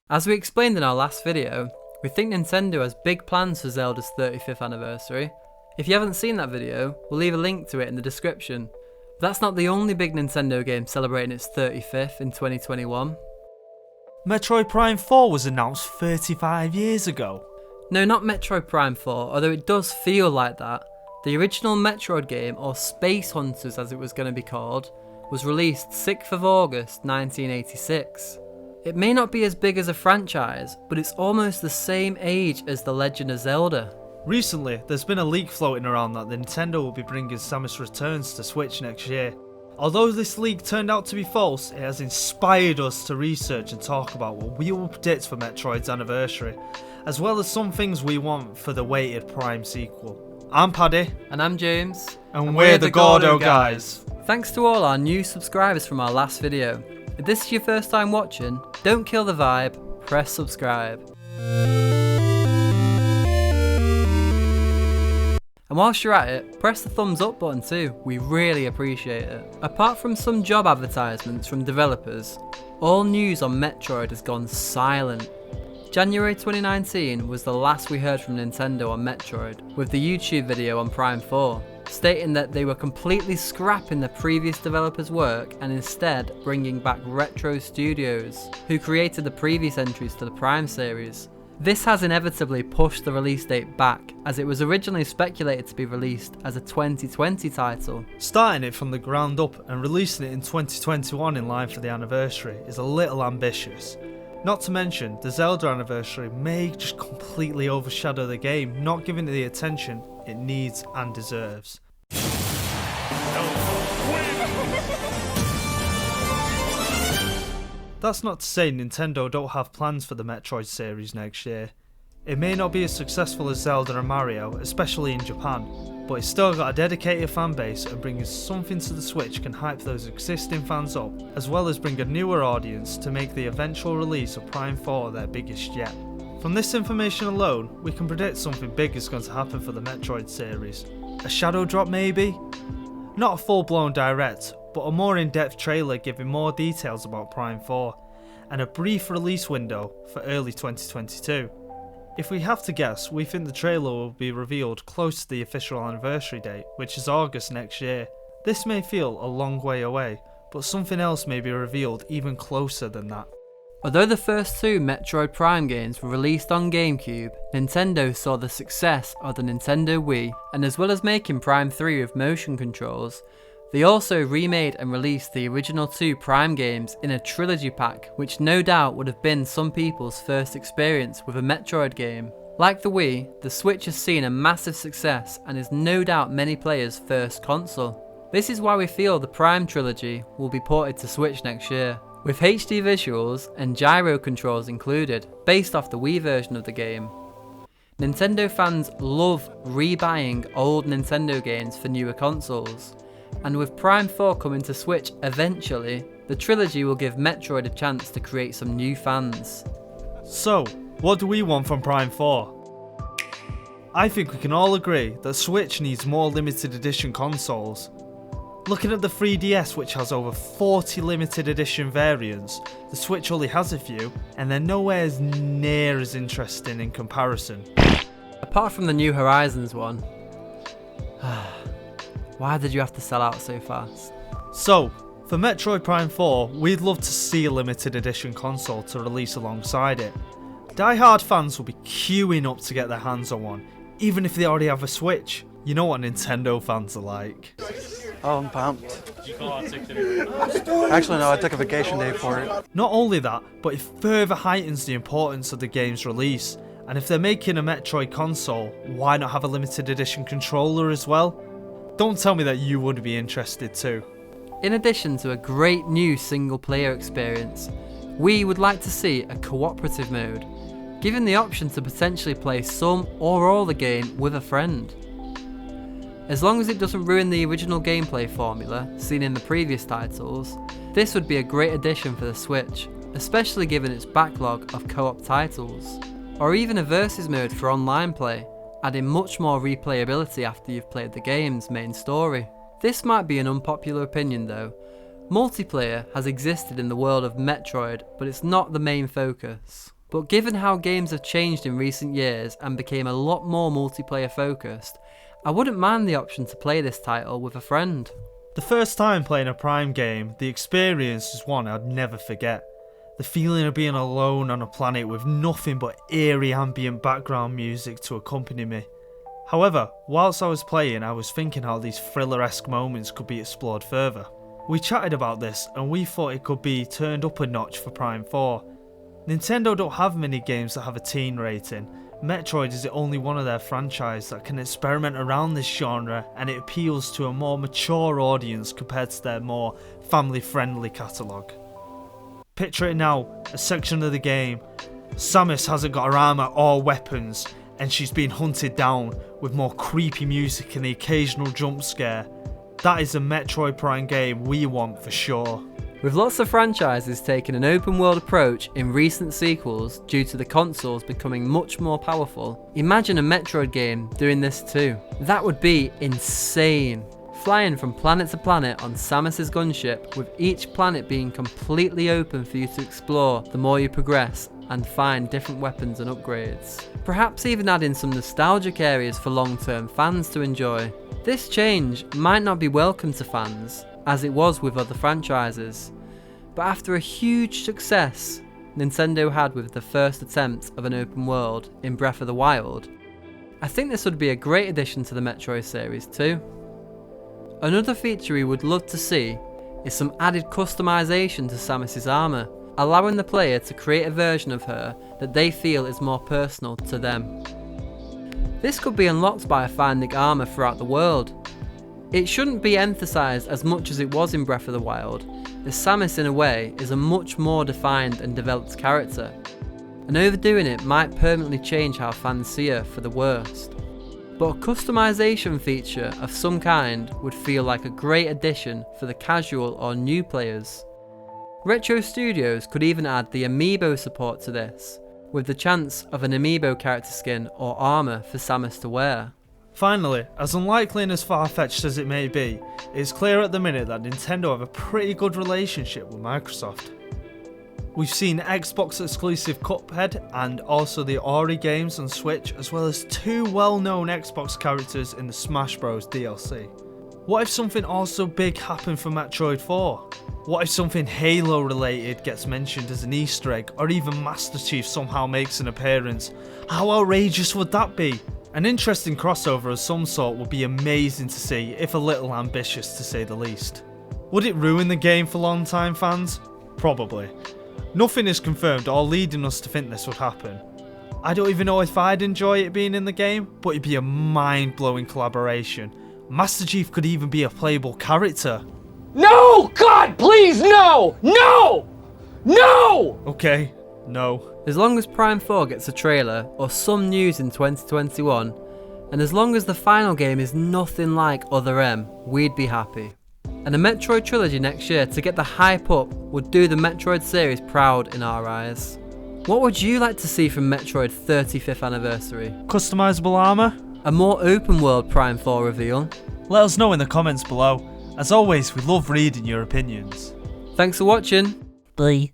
As we explained in our last video, we think Nintendo has big plans for Zelda's 35th anniversary. If you haven't seen that video, we'll leave a link to it in the description. But that's not the only big Nintendo game celebrating its 35th in 2021. Metroid Prime 4 was announced 35 years ago. No, not Metroid Prime 4, although it does feel like that. The original Metroid game, or Space Hunters as it was going to be called, was released 6th of August 1986. It may not be as big as a franchise, but it's almost the same age as The Legend of Zelda. Recently, there's been a leak floating around that Nintendo will be bringing Samus Returns to Switch next year. Although this leak turned out to be false, it has inspired us to research and talk about what we will predict for Metroid's anniversary, as well as some things we want for the weighted Prime sequel. I'm Paddy. And I'm James. And we're the Gordo guys. Thanks to all our new subscribers from our last video. If this is your first time watching, don't kill the vibe, press subscribe. And whilst you're at it, press the thumbs up button too, we really appreciate it. Apart from some job advertisements from developers, all news on Metroid has gone silent. January 2019 was the last we heard from Nintendo on Metroid, with the YouTube video on Prime 4, stating that they were completely scrapping the previous developers' work and instead bringing back Retro Studios, who created the previous entries to the Prime series. This has inevitably pushed the release date back, as it was originally speculated to be released as a 2020 title. Starting it from the ground up and releasing it in 2021 in line for the anniversary is a little ambitious. Not to mention, the Zelda anniversary may just completely overshadow the game, not giving it the attention it needs and deserves. That's not to say Nintendo don't have plans for the Metroid series next year. It may not be as successful as Zelda and Mario, especially in Japan, but it's still got a dedicated fan base, and bringing something to the Switch can hype those existing fans up, as well as bring a newer audience to make the eventual release of Prime 4 their biggest yet. From this information alone, we can predict something big is going to happen for the Metroid series. A shadow drop maybe? Not a full-blown direct, but a more in-depth trailer giving more details about Prime 4, and a brief release window for early 2022. If we have to guess, we think the trailer will be revealed close to the official anniversary date, which is August next year. This may feel a long way away, but something else may be revealed even closer than that. Although the first two Metroid Prime games were released on GameCube, Nintendo saw the success of the Nintendo Wii, and as well as making Prime 3 with motion controls, they also remade and released the original two Prime games in a Trilogy pack, which no doubt would have been some people's first experience with a Metroid game. Like the Wii, the Switch has seen a massive success and is no doubt many players' first console. This is why we feel the Prime Trilogy will be ported to Switch next year, with HD visuals and gyro controls included, based off the Wii version of the game. Nintendo fans love rebuying old Nintendo games for newer consoles, and with Prime 4 coming to Switch eventually, the trilogy will give Metroid a chance to create some new fans. So, what do we want from Prime 4? I think we can all agree that Switch needs more limited edition consoles. Looking at the 3DS, which has over 40 limited edition variants, the Switch only has a few, and they're nowhere near as interesting in comparison. Apart from the New Horizons one. Why did you have to sell out so fast? So, for Metroid Prime 4, we'd love to see a limited edition console to release alongside it. Die-hard fans will be queuing up to get their hands on one, even if they already have a Switch. You know what Nintendo fans are like. Oh, I'm pumped. Actually, no, I took a vacation day for it. Not only that, but it further heightens the importance of the game's release. And if they're making a Metroid console, why not have a limited edition controller as well? Don't tell me that you would be interested too. In addition to a great new single player experience, we would like to see a cooperative mode, given the option to potentially play some or all the game with a friend. As long as it doesn't ruin the original gameplay formula seen in the previous titles, this would be a great addition for the Switch, especially given its backlog of co-op titles. Or even a versus mode for online play, adding much more replayability after you've played the game's main story. This might be an unpopular opinion though. Multiplayer has existed in the world of Metroid, but it's not the main focus. But given how games have changed in recent years and became a lot more multiplayer focused, I wouldn't mind the option to play this title with a friend. The first time playing a Prime game, the experience is one I'd never forget. The feeling of being alone on a planet with nothing but eerie ambient background music to accompany me. However, whilst I was playing, I was thinking how these thriller-esque moments could be explored further. We chatted about this and we thought it could be turned up a notch for Prime 4. Nintendo don't have many games that have a teen rating. Metroid is the only one of their franchise that can experiment around this genre, and it appeals to a more mature audience compared to their more family-friendly catalogue. Picture it now, a section of the game. Samus hasn't got her armour or weapons, and she's being hunted down with more creepy music and the occasional jump scare. That is a Metroid Prime game we want for sure. With lots of franchises taking an open world approach in recent sequels due to the consoles becoming much more powerful, imagine a Metroid game doing this too. That would be insane. Flying from planet to planet on Samus's gunship, with each planet being completely open for you to explore the more you progress and find different weapons and upgrades. Perhaps even adding some nostalgic areas for long-term fans to enjoy. This change might not be welcome to fans, as it was with other franchises, but after a huge success Nintendo had with the first attempt of an open world in Breath of the Wild, I think this would be a great addition to the Metroid series too. Another feature we would love to see is some added customization to Samus's armour, allowing the player to create a version of her that they feel is more personal to them. This could be unlocked by finding armour throughout the world. It shouldn't be emphasised as much as it was in Breath of the Wild, as Samus in a way is a much more defined and developed character, and overdoing it might permanently change how fans see her for the worst. But a customisation feature of some kind would feel like a great addition for the casual or new players. Retro Studios could even add the amiibo support to this, with the chance of an amiibo character skin or armour for Samus to wear. Finally, as unlikely and as far-fetched as it may be, it's clear at the minute that Nintendo have a pretty good relationship with Microsoft. We've seen Xbox exclusive Cuphead and also the Ori games on Switch, as well as two well-known Xbox characters in the Smash Bros DLC. What if something also big happened for Metroid 4? What if something Halo related gets mentioned as an Easter egg, or even Master Chief somehow makes an appearance? How outrageous would that be? An interesting crossover of some sort would be amazing to see, if a little ambitious to say the least. Would it ruin the game for long-time fans? Probably. Nothing is confirmed or leading us to think this would happen. I don't even know if I'd enjoy it being in the game, but it'd be a mind-blowing collaboration. Master Chief could even be a playable character. No! God, please, no! No! No! Okay, no. As long as Prime 4 gets a trailer or some news in 2021, and as long as the final game is nothing like Other M, we'd be happy. And a Metroid Trilogy next year to get the hype up would do the Metroid series proud in our eyes. What would you like to see from Metroid 35th anniversary? Customizable armour? A more open world Prime 4 reveal? Let us know in the comments below. As always, we love reading your opinions. Thanks for watching. Bye.